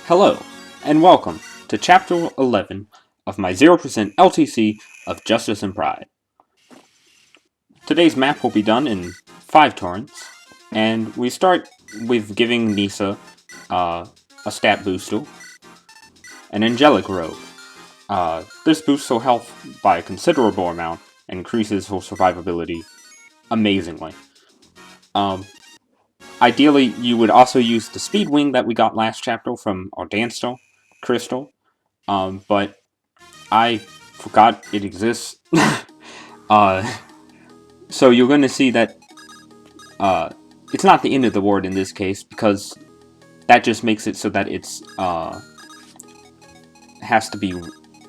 Hello, and welcome to Chapter 11 of my 0% LTC of Justice and Pride. Today's map will be done in 5 turns, and we start with giving Nisa a stat booster, an Angelic Robe. This boosts her health by a considerable amount and increases her survivability amazingly. Ideally, you would also use the Speed Wing that we got last chapter from our Dancer Crystal, but I forgot it exists. So you're going to see that it's not the end of the world in this case, because that just makes it so that it's has to be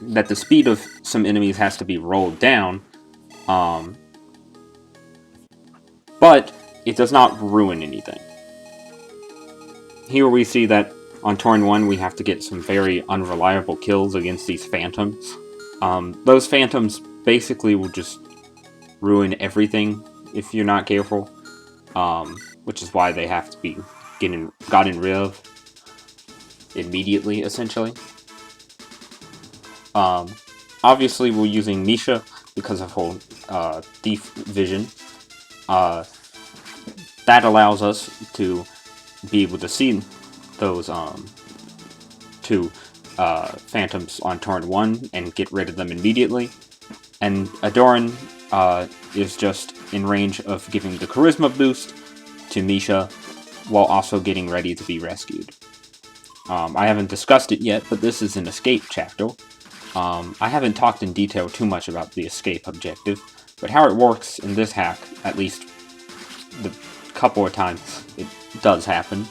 that the speed of some enemies has to be rolled down, but it does not ruin anything. Here we see that on turn 1 we have to get some very unreliable kills against these phantoms. Those phantoms basically will just ruin everything if you're not careful, which is why they have to be gotten rid of immediately, essentially. Obviously we're using Misha because of her thief vision. That allows us to be able to see those two phantoms on turn 1 and get rid of them immediately. And Adoran is just in range of giving the charisma boost to Misha while also getting ready to be rescued. I haven't discussed it yet, but this is an escape chapter. I haven't talked in detail too much about the escape objective, but how it works in this hack, at least the couple of times it does happen,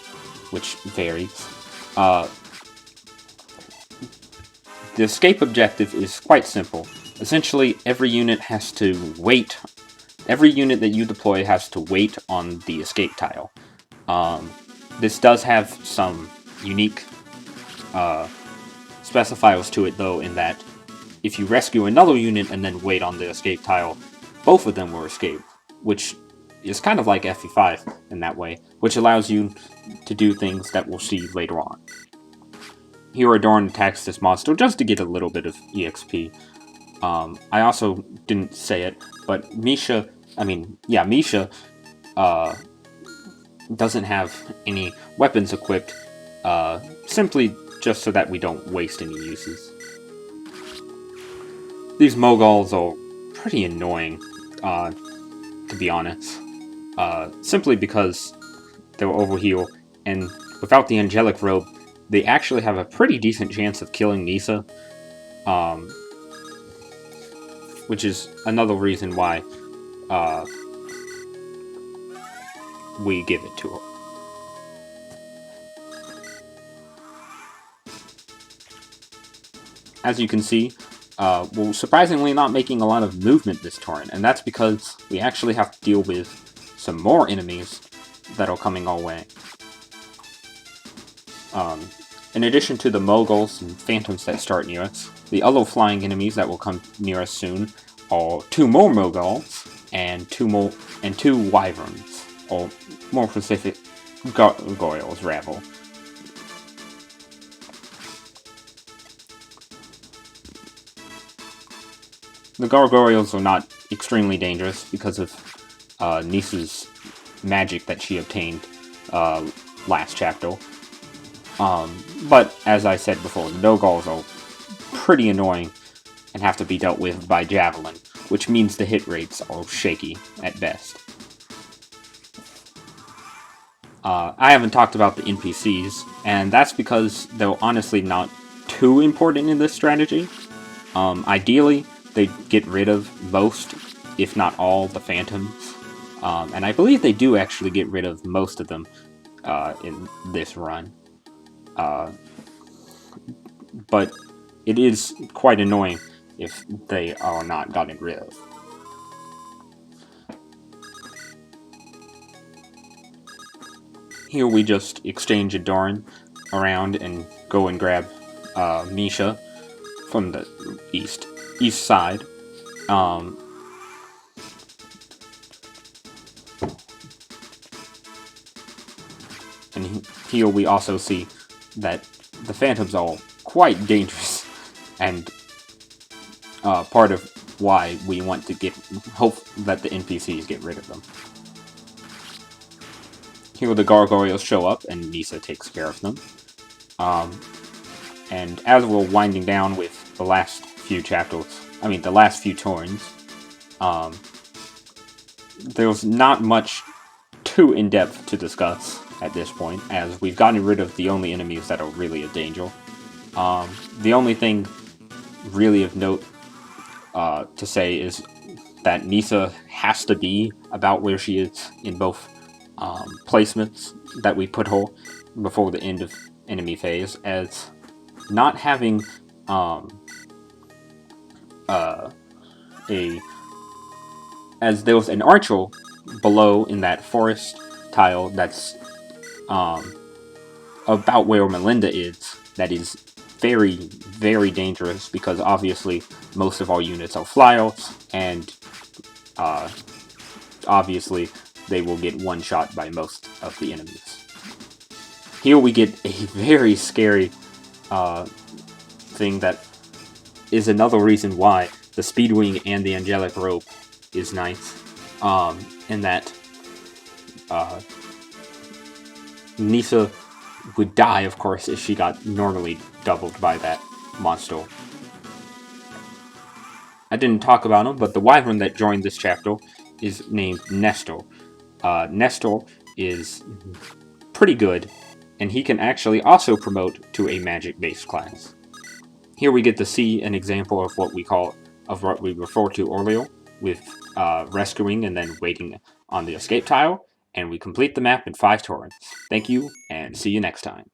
which varies. The escape objective is quite simple. Essentially, every unit that you deploy has to wait on the escape tile. This does have some unique specifiers to it, though, in that if you rescue another unit and then wait on the escape tile, both of them will escape, which is kind of like FE5 in that way, which allows you to do things that we'll see later on. Here Adorn attacks this monster just to get a little bit of EXP. I also didn't say it, but Misha doesn't have any weapons equipped, simply just so that we don't waste any uses. These Moguls are pretty annoying, to be honest. Simply because they're overheal, and without the Angelic Robe, they actually have a pretty decent chance of killing Nisa, which is another reason why we give it to her. As you can see, we're surprisingly not making a lot of movement this turn, and that's because we actually have to deal with some more enemies that are coming our way. In addition to the Moguls and Phantoms that start near us, the other flying enemies that will come near us soon are 2 more Moguls and 2 Wyverns, or more specific, Gargoyles, rather. The Gargoyles are not extremely dangerous because of Nisa's magic that she obtained last chapter. But, as I said before, the Nogarls are pretty annoying and have to be dealt with by Javelin, which means the hit rates are shaky at best. I haven't talked about the NPCs, and that's because they're honestly not too important in this strategy. Ideally, they get rid of most, if not all, the Phantoms, and I believe they do actually get rid of most of them in this run. But it is quite annoying if they are not gotten rid of. Here we just exchange Adoran around and go and grab Misha from the east side. And here we also see that the Phantoms are quite dangerous, and part of why we want to hope that the NPCs get rid of them. Here the gargoyles show up, and Nisa takes care of them. And as we're winding down with the last few the last few turns, there's not much too in-depth to discuss at this point, as we've gotten rid of the only enemies that are really a danger. The only thing really of note to say is that Nisa has to be about where she is in both placements that we put her before the end of enemy phase, as not having as there was an archer below in that forest tile that's about where Melinda is, that is very, very dangerous, because obviously most of our units are flyouts, and obviously they will get one shot by most of the enemies. Here we get a very scary thing that is another reason why the Speedwing and the Angelic Rope is nice, in that Nisa would die, of course, if she got normally doubled by that monster. I didn't talk about him, but the wyvern that joined this chapter is named Nestor. Nestor is pretty good, and he can actually also promote to a magic-based class. Here we get to see an example of what we referred to earlier, with rescuing and then waiting on the escape tile, and we complete the map in 5 turns. Thank you, and see you next time.